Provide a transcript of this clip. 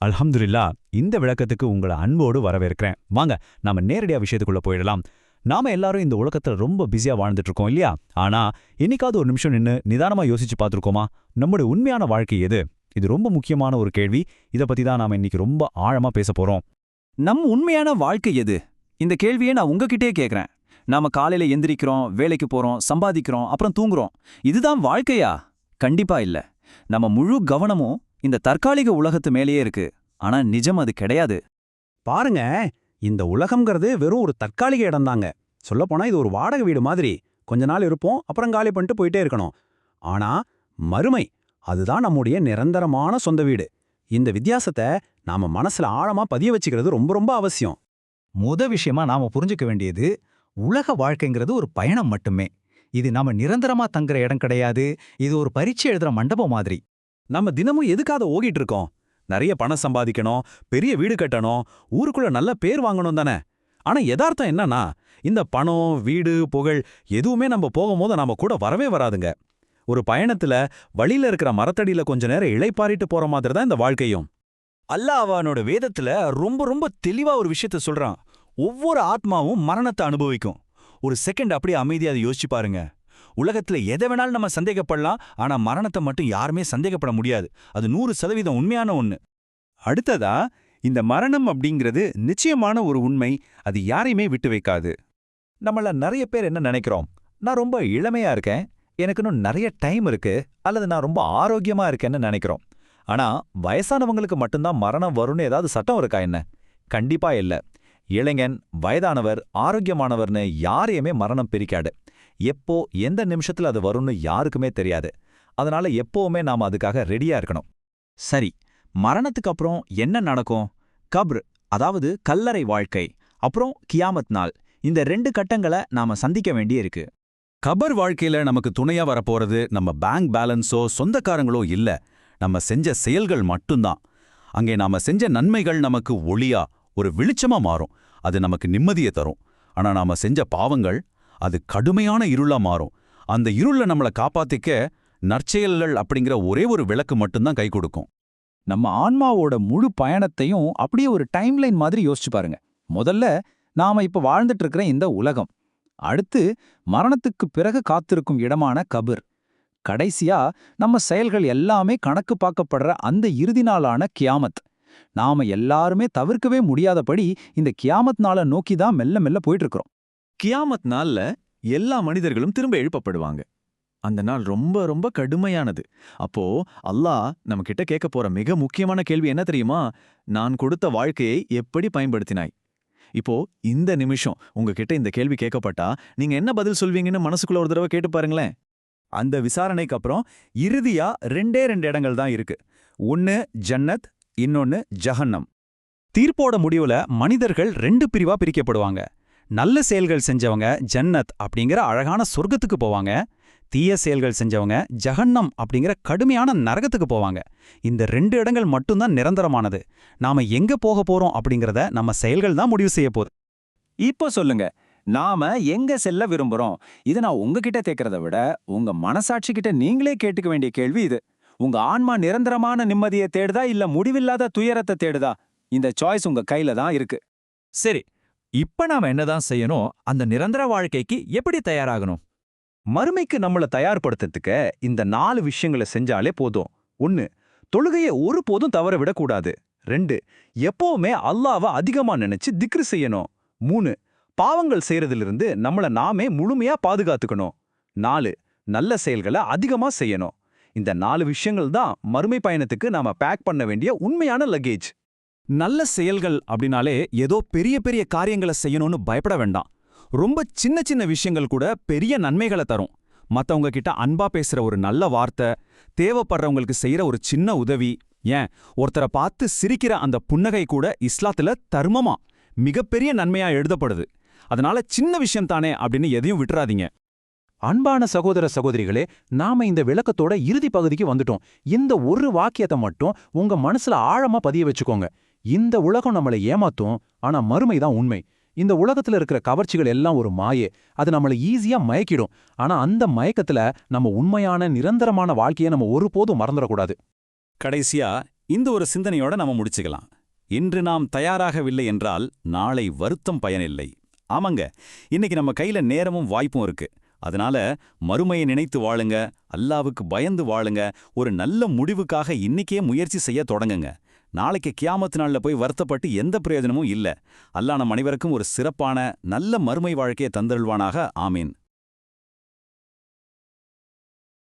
அல்ஹம்துலில்லாஹ். இந்த விளக்கத்துக்கு உங்கள அன்போடு வரவேற்கிறேன். வாங்க நாம நேரடியா விஷயத்துக்குள்ள போயிடலாம். நாம எல்லாரும் இந்த உலகத்துல ரொம்ப பிஸியா வாழ்ந்துட்டு இருக்கோம் இல்லையா? ஆனா என்னைக்காவது ஒரு நிமிஷம் நின்னு நிதானமா யோசிச்சு பார்த்திருக்கோமா? நம்முடைய உண்மையான வாழ்க்கை எது? இது ரொம்ப முக்கியமான ஒரு கேள்வி. இத பத்தி தான் நாம இன்னைக்கு ரொம்ப ஆழமா பேச போறோம். நம் உண்மையான வாழ்க்கை எது? இந்த கேள்வியை நான் உங்ககிட்டே கேக்குறேன். நாம காலையில எந்திரிக்கிறோம், வேலைக்கு போறோம், சம்பாதிக்கிறோம், அப்புறம் தூங்குறோம். இதுதான் வாழ்க்கையா? கண்டிப்பா இல்ல. நம்ம முழு கவனமும் இந்த தற்காலிக உலகத்து மேலேயே இருக்கு. ஆனா நிஜம் அது கிடையாது. பாருங்க, இந்த உலகம்ங்கிறது வெறும் ஒரு தற்காலிக இடம்தாங்க. சொல்லப்போனா இது ஒரு வாடகை வீடு மாதிரி. கொஞ்ச நாள் இருப்போம், அப்புறம் காலி பண்ணிட்டு போயிட்டே இருக்கணும். ஆனா மறுமை, அதுதான் நம்முடைய நிரந்தரமான சொந்த வீடு. இந்த வித்தியாசத்தை நாம மனசுல ஆழமா பதிய வச்சுக்கிறது ரொம்ப ரொம்ப அவசியம். விஷயமா நாம புரிஞ்சுக்க வேண்டியது, உலக வாழ்க்கைங்கிறது ஒரு பயணம் மட்டுமே. இது நாம நிரந்தரமா தங்குற இடம் கிடையாது. இது ஒரு பரீட்சை எழுதுற மண்டபம் மாதிரி. நம்ம தினமும் எதுக்காக ஓகிட்டு இருக்கோம்? நிறைய பணம் சம்பாதிக்கணும், பெரிய வீடு கட்டணும், ஊருக்குள்ள நல்ல பேர் வாங்கணும் தானே. ஆனா யதார்த்தம் என்னன்னா, இந்த பணம், வீடு, புகழ் எதுவுமே நம்ம போகும்போது நாம கூட வரவே வராதுங்க. ஒரு பயணத்துல வழியில இருக்கிற மரத்தடியில கொஞ்ச நேரம் இளைப்பாறிட்டு போற மாதிரி தான் இந்த வாழ்க்கையும். அல்லாஹ் அவனோட வேதத்துல ரொம்ப ரொம்ப தெளிவா ஒரு விஷயத்த சொல்றான். ஒவ்வொரு ஆத்மாவும் மரணத்தை அனுபவிக்கும். ஒரு செகண்ட் அப்படியே அமைதியா அதை யோசிச்சு பாருங்க. உலகத்துல எதை வேணாலும் நம்ம சந்தேகப்படலாம், ஆனா மரணத்தை மட்டும் யாருமே சந்தேகப்பட முடியாது. அது 100% உண்மையான ஒண்ணு. அடுத்ததா, இந்த மரணம் அப்படிங்கிறது நிச்சயமான ஒரு உண்மை. அது யாரையுமே விட்டு வைக்காது. நம்மள நிறைய பேர் என்ன நினைக்கிறோம்? நான் ரொம்ப இளமையா இருக்கேன், எனக்கு இன்னும் நிறைய டைம் இருக்கு, அல்லது நான் ரொம்ப ஆரோக்கியமா இருக்கேன்னு நினைக்கிறோம். ஆனா வயசானவங்களுக்கு மட்டும்தான் மரணம் வரும்னு ஏதாவது சட்டம் இருக்கா என்ன? கண்டிப்பா இல்ல. இளைஞன், வயதானவர், ஆரோக்கியமானவர்னு யாரையுமே மரணம் பிரிக்காது. எப்போ எந்த நிமிஷத்துல அது வரும்னு யாருக்குமே தெரியாது. அதனால எப்பவுமே நாம அதுக்காக ரெடியா இருக்கணும். சரி, மரணத்துக்கு அப்புறம் என்ன நடக்கும்? கப்ர், அதாவது கல்லறை வாழ்க்கை, அப்புறம் கியாமத் நாள். இந்த 2 கட்டங்களை நாம சந்திக்க வேண்டியிருக்கு. கபர் வாழ்க்கையில நமக்கு துணையா வரப்போறது நம்ம பேங்க் பேலன்ஸோ சொந்தக்காரங்களோ இல்ல, நம்ம செஞ்ச செயல்கள் மட்டும்தான். அங்கே நாம செஞ்ச நன்மைகள் நமக்கு ஒளியா, ஒரு வெளிச்சமா மாறும். அது நமக்கு நிம்மதியை தரும். ஆனா நாம செஞ்ச பாவங்கள், அது கடுமையான இருளா மாறும். அந்த இருள நம்மளை காப்பாத்திக்க நற்செயல்கள் அப்படிங்கிற ஒரே ஒரு விளக்கு மட்டும்தான் கை கொடுக்கும். நம்ம ஆன்மாவோட முழு பயணத்தையும் அப்படியே ஒரு டைம்லைன் மாதிரி யோசிச்சு பாருங்க. முதல்ல நாம இப்ப வாழ்ந்துட்டு இருக்கிற இந்த உலகம், அடுத்து மரணத்துக்கு பிறகு காத்திருக்கும் இடமான கபர், கடைசியா நம்ம செயல்கள் எல்லாமே கணக்கு பார்க்கப்படுற அந்த இறுதி நாளான கியாமத். நாம எல்லாருமே தவிர்க்கவே முடியாதபடி இந்த கியாமத் நாளை நோக்கி தான் மெல்ல மெல்ல போயிட்டு இருக்கிறோம். கியாமத் நாள்ல எல்லா மனிதர்களும் திரும்ப எழுப்பப்படுவாங்க. அந்த நாள் ரொம்ப ரொம்ப கடுமையானது. அப்போ அல்லாஹ் நம்ம கிட்ட கேட்க போற மிக முக்கியமான கேள்வி என்ன தெரியுமா? நான் கொடுத்த வாழ்க்கையை எப்படி பயன்படுத்தினாய்? இப்போ இந்த நிமிஷம் உங்ககிட்ட இந்த கேள்வி கேட்கப்பட்டா நீங்க என்ன பதில் சொல்வீங்கன்னு மனசுக்குள்ள ஒரு தடவை கேட்டு பாருங்களேன். அந்த விசாரணைக்கு அப்புறம் இறுதியா 2 இடங்கள் தான் இருக்கு. ஒன்னு ஜன்னத், இன்னொன்னு ஜஹன்னம். தீர்ப்போட முடிவுல மனிதர்கள் 2 பிரிவா பிரிக்கப்படுவாங்க. நல்ல செயல்கள் செஞ்சவங்க ஜன்னத் அப்படிங்கிற அழகான சொர்க்கத்துக்கு போவாங்க. தீய செயல்கள் செஞ்சவங்க ஜஹன்னம் அப்படிங்கிற கடுமையான நரகத்துக்கு போவாங்க. இந்த 2 இடங்கள் மட்டும்தான் நிரந்தரமானது. நாம எங்க போக போறோம் அப்படிங்கறத நம்ம செயல்கள் தான் முடிவு செய்ய போகுது. இப்போ சொல்லுங்க, நாம எங்க செல்ல விரும்புறோம்? இதை நான் உங்ககிட்ட கேட்கறத விட உங்க மனசாட்சி கிட்ட நீங்களே கேட்டுக்க வேண்டிய கேள்வி இது. உங்க ஆன்மா நிரந்தரமான நிம்மதியை தேடுதா, இல்ல முடிவில்லாத துயரத்தை தேடுதா? இந்த சாய்ஸ் உங்க கையில தான் இருக்கு. சரி, இப்ப நாம என்னதான் செய்யணும்? அந்த நிரந்தர வாழ்க்கைக்கு எப்படி தயாராகணும்? மறுமைக்கு நம்மளை தயார்படுத்துறதுக்கு இந்த 4 விஷயங்களை செஞ்சாலே போதும். 1. தொழுகையை ஒருபோதும் தவற விடக்கூடாது. 2. எப்பவுமே அல்லாஹ்வை அதிகமா நினைச்சு திக்ரு செய்யணும். 3. பாவங்கள் செய்யறதிலிருந்து நம்மளை நாமே முழுமையா பாதுகாத்துக்கணும். 4. நல்ல செயல்களை அதிகமா செய்யணும். இந்த 4 விஷயங்கள் தான் மறுமை பயணத்துக்கு நாம பேக் பண்ண வேண்டிய உண்மையான லக்கேஜ். நல்ல செயல்கள் அப்படின்னாலே ஏதோ பெரிய பெரிய காரியங்களை செய்யணும்னு பயப்பட வேண்டாம். ரொம்ப சின்ன சின்ன விஷயங்கள் கூட பெரிய நன்மைகளை தரும். மத்தவங்க கிட்ட அன்பா பேசுற ஒரு நல்ல வார்த்தை, தேவைப்படுறவங்களுக்கு செய்யற ஒரு சின்ன உதவி, ஏன் ஒருத்தரை பார்த்து சிரிக்கிற அந்த புன்னகை கூட இஸ்லாத்துல தர்மமா மிகப்பெரிய நன்மையா எழுதப்படுது. அதனால சின்ன விஷயம் தானே அப்படின்னு எதையும் விட்டுறாதீங்க. அன்பான சகோதர சகோதரிகளே, நாம இந்த விளக்கத்தோட இறுதி பகுதிக்கு வந்துட்டோம். இந்த ஒரு வாக்கியத்தை மட்டும் உங்க மனசுல ஆழமா பதிய வச்சுக்கோங்க. இந்த உலகம் நம்மளை ஏமாத்தும், ஆனா மறுமைதான் உண்மை. இந்த உலகத்துல இருக்கிற கவர்ச்சிகள் எல்லாம் ஒரு மாயே. அது நம்மளை ஈஸியா மயக்கிடும். ஆனா அந்த மயக்கத்துல நம்ம உண்மையான நிரந்தரமான வாழ்க்கையை நம்ம ஒருபோதும் மறந்துடக்கூடாது. கடைசியா இந்த ஒரு சிந்தனையோட நாம முடிச்சுக்கலாம். இன்று நாம் தயாராகவில்லை என்றால் நாளை வருத்தம் பயனில்லை. ஆமாங்க, இன்னைக்கு நம்ம கையில நேரமும் வாய்ப்பும் இருக்கு. அதனால மறுமையை நினைத்து வாழுங்க, அல்லாவுக்கு பயந்து வாழுங்க, ஒரு நல்ல முடிவுக்காக இன்னைக்கே முயற்சி செய்ய தொடங்குங்க. நாளைக்கு கியாமத்து நாள்ல போய் வருத்தப்பட்டு எந்த பிரயோஜனமும் இல்ல. அல்லாஹ் நம் அனைவருக்கும் ஒரு சிறப்பான நல்ல மறுமை வாழ்க்கையை தந்தருள்வானாக. ஆமீன்.